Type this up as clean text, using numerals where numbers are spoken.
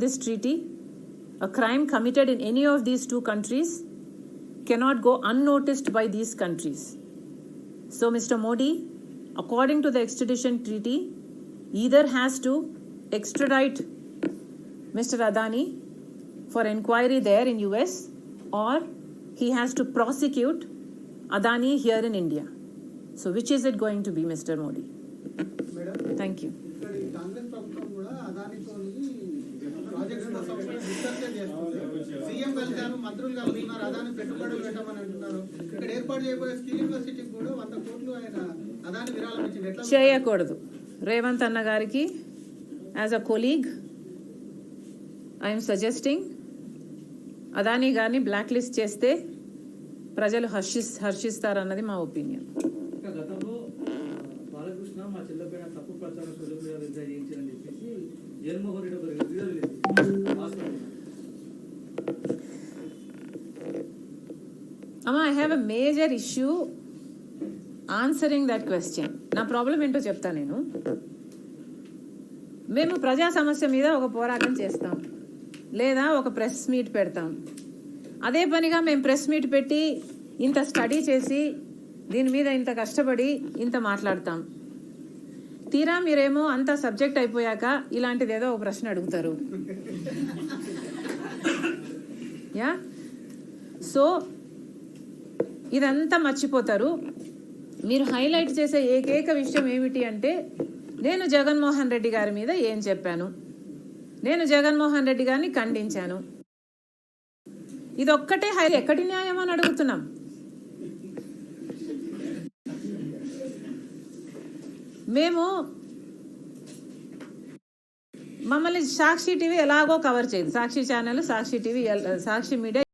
this treaty, a crime committed in any of these two countries cannot go unnoticed by these countries. So Mr. Modi, according to the extradition treaty, either has to extradite Mr. Adani for inquiry there in US, or he has to prosecute Adani here in India. So which is it going to be, Mr. Modi? Madam, thank you. Congress ప్రభుత్వం కూడా అదానితో projects కోసం discussion చేస్తుంది. CM కలిసారు, మంత్రులు కలుస్తున్నారు, అదాని పెట్టుబడులు పెట్టమని అంటున్నారు. ఇక్కడ ఏర్పాటు చేయబోయే స్కిల్ యూనివర్సిటీకి కూడా 100 కోట్లు ఆయన అదాని విరాళం ఇచ్చింది. ఎట్లా చేయకూడదు. రేవంత్ అన్న గారికి as a colleague I'm suggesting Adani గారిని బ్లాక్ లిస్ట్ చేస్తే ప్రజలు హర్షిస్తారన్నది మా ఒపీనియన్. గతంలో బాలకృష్ణ మా చెల్లెపైన తప్పు ప్రచారం చేయించారని చెప్పేసి జగన్మోహన్ రెడ్డి ఒక video I have a major issue answering that question. నా ప్రాబ్లం ఏంటో చెప్తా నేను. మేము ప్రజా సమస్య మీద ఒక పోరాటం చేస్తాం, లేదా ఒక ప్రెస్ మీట్ పెడతాం. అదే పనిగా మేము ప్రెస్ మీట్ పెట్టి ఇంత స్టడీ చేసి దీని మీద ఇంత కష్టపడి ఇంత మాట్లాడతాం. తీరా మీరేమో అంత సబ్జెక్ట్ అయిపోయాక ఇలాంటిది ఏదో ఒక ప్రశ్న అడుగుతారు. యా, సో ఇదంతా మర్చిపోతారు. మీరు హైలైట్ చేసే ఏకైక విషయం ఏమిటి అంటే, నేను జగన్మోహన్ రెడ్డి గారి మీద ఏం చెప్పాను, నేను జగన్మోహన్ రెడ్డి గారిని ఖండించాను. ఇదొక్కటే ఎక్కడి న్యాయం అని అడుగుతున్నాం. మేము మమ్మల్ని సాక్షి టీవీ ఎలాగో కవర్ చేయదు. సాక్షి ఛానల్, సాక్షి టీవీ, సాక్షి మీడియా